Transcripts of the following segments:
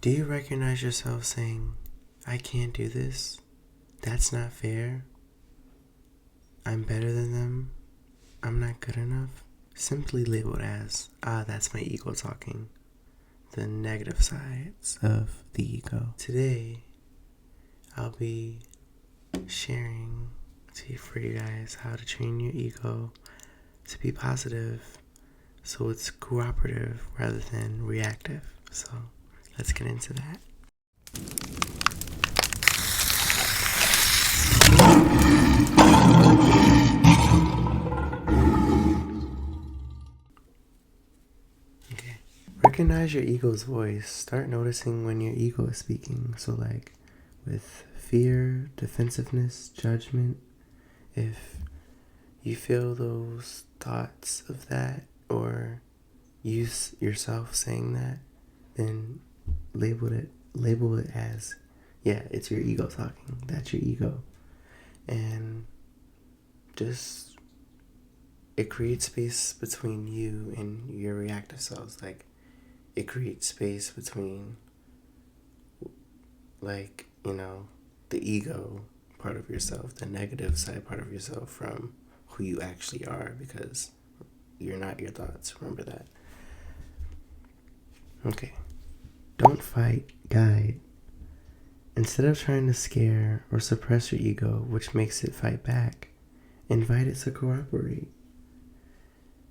Do you recognize yourself saying, I can't do this? That's not fair. I'm better than them. I'm not good enough. Simply labeled as, that's my ego talking. The negative sides of the ego. Today, I'll be sharing for you guys how to train your ego to be positive so it's cooperative rather than reactive. So let's get into that. Okay. Recognize your ego's voice. Start noticing when your ego is speaking. So like with fear, defensiveness, judgment, if you feel those thoughts of that or use yourself saying that, then label it as, yeah, it's your ego talking. That's your ego. And just, it creates space between you and your reactive selves. Like, it creates space between, like, the ego part of yourself, the negative side part of yourself, from who you actually are, because you're not your thoughts. Remember that. Okay. Don't fight, guide. Instead of trying to scare or suppress your ego, which makes it fight back, invite it to cooperate.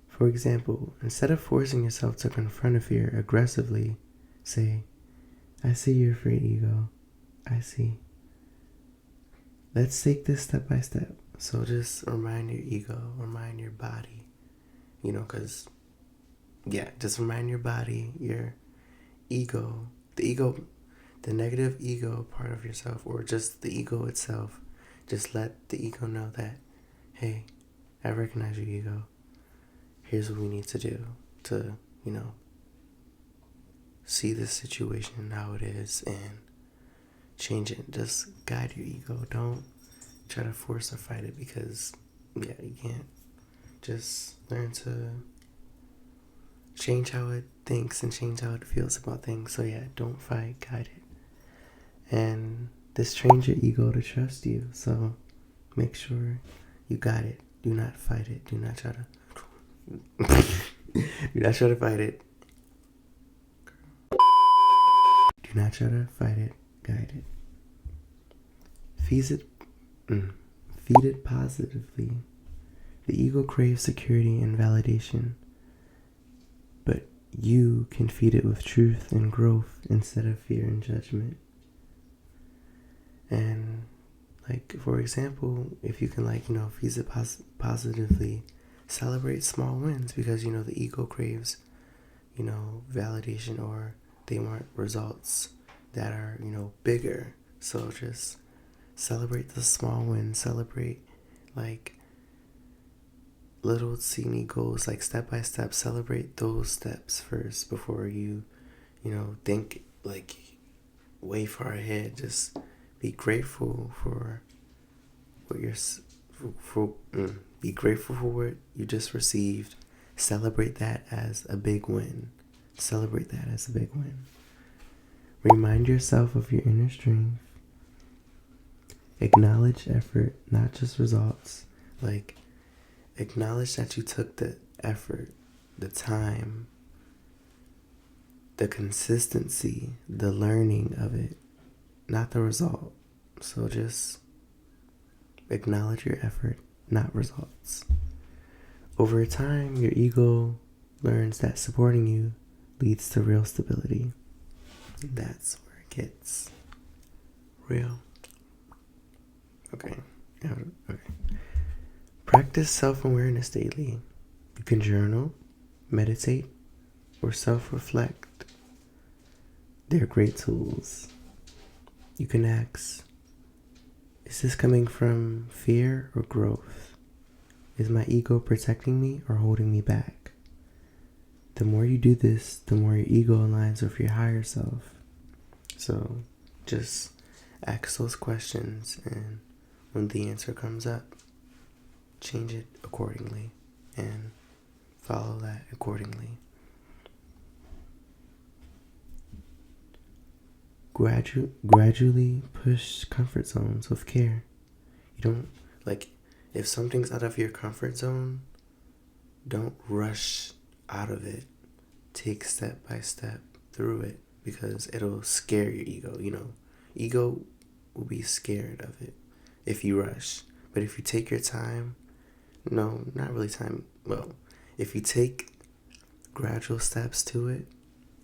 For example, instead of forcing yourself to confront a fear aggressively, say, I see you're afraid, ego. I see. Let's take this step by step. So just remind your ego, remind your body, because, just remind your body, your ego, the negative ego part of yourself, or just the ego itself. Just let the ego know that, hey, I recognize your ego. Here's what we need to do to, see this situation how it is and change it. Just guide your ego. Don't try to force or fight it, because, you can't. Just learn to change how it thinks and change how it feels about things. So don't fight, guide it. And this trains your ego to trust you. So make sure you got it. Do not fight it. Do not try to do not try to fight it. Do not try to fight it. Guide it. Feed it positively. The ego craves security and validation, but you can feed it with truth and growth instead of fear and judgment. And for example, if you can feed it positively, celebrate small wins, because the ego craves validation, or they want results that are bigger. So just celebrate the small wins. Celebrate little teeny goals, step by step. Celebrate those steps first before you think way far ahead. Just be grateful for what be grateful for what you just received. Celebrate that as a big win. Celebrate that as a big win. Remind yourself of your inner strength. Acknowledge effort, not just results. Acknowledge that you took the effort, the time, the consistency, the learning of it, not the result. So just acknowledge your effort, not results. Over time, your ego learns that supporting you leads to real stability. That's where it gets real. Okay. Practice self-awareness daily. You can journal, meditate, or self-reflect. They're great tools. You can ask, is this coming from fear or growth? Is my ego protecting me or holding me back? The more you do this, the more your ego aligns with your higher self. So just ask those questions, and when the answer comes up, change it accordingly and follow that accordingly. gradually push comfort zones with care. You don't, like, if something's out of your comfort zone, don't rush out of it. Take step by step through it, because it'll scare your ego. Ego will be scared of it if you rush. But if you take your time, no, not really time, well, if you take gradual steps to it,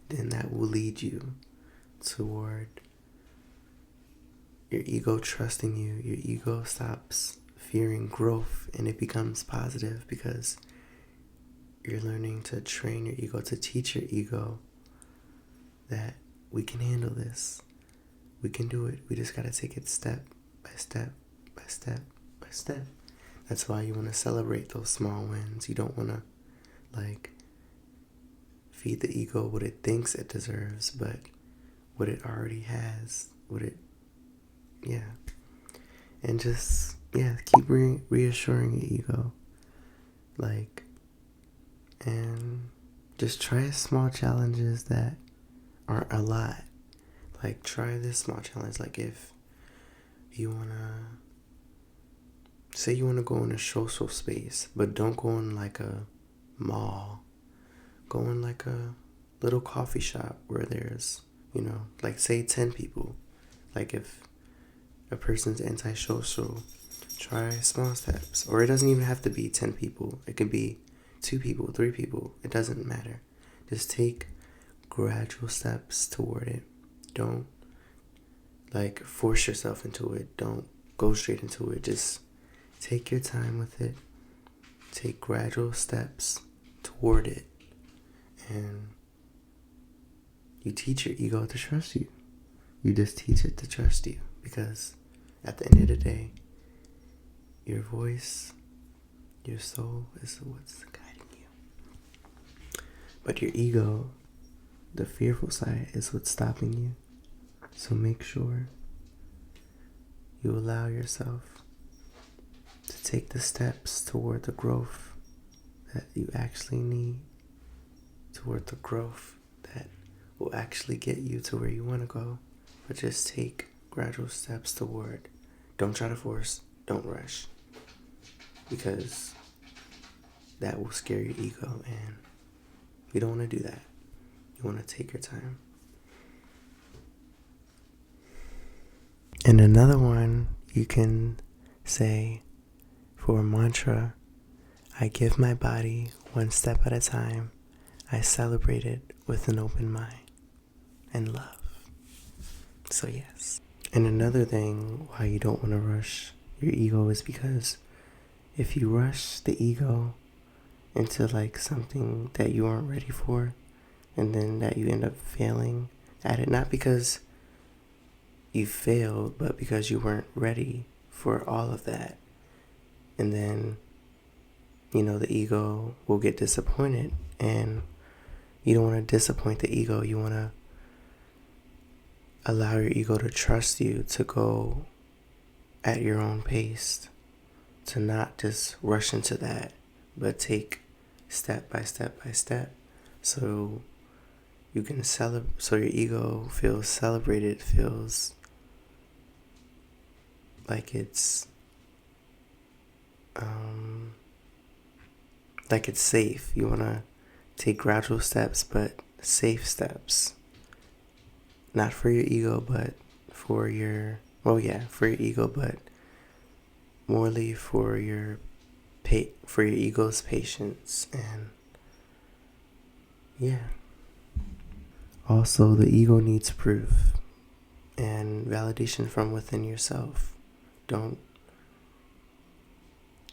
then that will lead you toward your ego trusting you. Your ego stops fearing growth, and it becomes positive, because you're learning to train your ego, to teach your ego that we can handle this. We can do it. We just got to take it step by step by step by step. That's why you want to celebrate those small wins. You don't want to, feed the ego what it thinks it deserves, but what it already has. And just, keep reassuring your ego. And just try small challenges that aren't a lot. Try this small challenge. If you want to, say you want to go in a social space, but don't go in a mall. Go in a little coffee shop where there's, say 10 people. If a person's antisocial, try small steps. Or it doesn't even have to be 10 people. It could be 2 people, 3 people. It doesn't matter. Just take gradual steps toward it. Don't force yourself into it. Don't go straight into it. Just take your time with it. Take gradual steps toward it. And you teach your ego to trust you. You just teach it to trust you, because at the end of the day, your voice, your soul is what's guiding you. But your ego, the fearful side, is what's stopping you. So make sure you allow yourself to take the steps toward the growth that you actually need, toward the growth that will actually get you to where you want to go. But just take gradual steps toward. Don't try to force. Don't rush. Because that will scare your ego, and you don't want to do that. You want to take your time. And another one you can say for a mantra: I give my body one step at a time. I celebrate it with an open mind and love. So yes. And another thing why you don't want to rush your ego is because if you rush the ego into something that you aren't ready for, and then that you end up failing at it, not because you failed, but because you weren't ready for all of that. And then, the ego will get disappointed, and you don't want to disappoint the ego. You want to allow your ego to trust you to go at your own pace, to not just rush into that, but take step by step by step, so you can so your ego feels celebrated, feels like it's safe. You want to take gradual steps, but safe steps. Not for your ego, but for your ego, but morely for your ego's patience. And also, the ego needs proof and validation from within yourself. Don't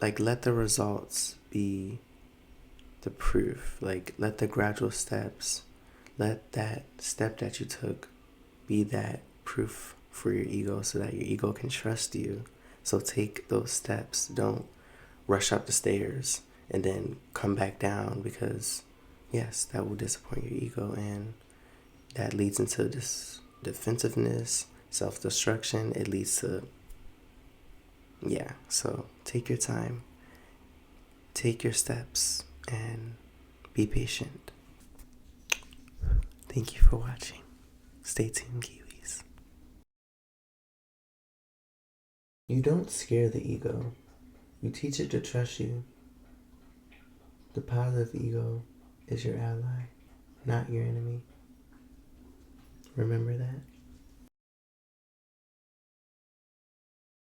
let the results be the proof. Let the gradual steps, let that step that you took be that proof for your ego, so that your ego can trust you. So take those steps. Don't rush up the stairs and then come back down, because yes, that will disappoint your ego, and that leads into this defensiveness, self-destruction. It leads to so take your time, take your steps, and be patient. Thank you for watching. Stay tuned, kiwis. You don't scare the ego. You teach it to trust you. The positive ego is your ally, not your enemy. Remember that.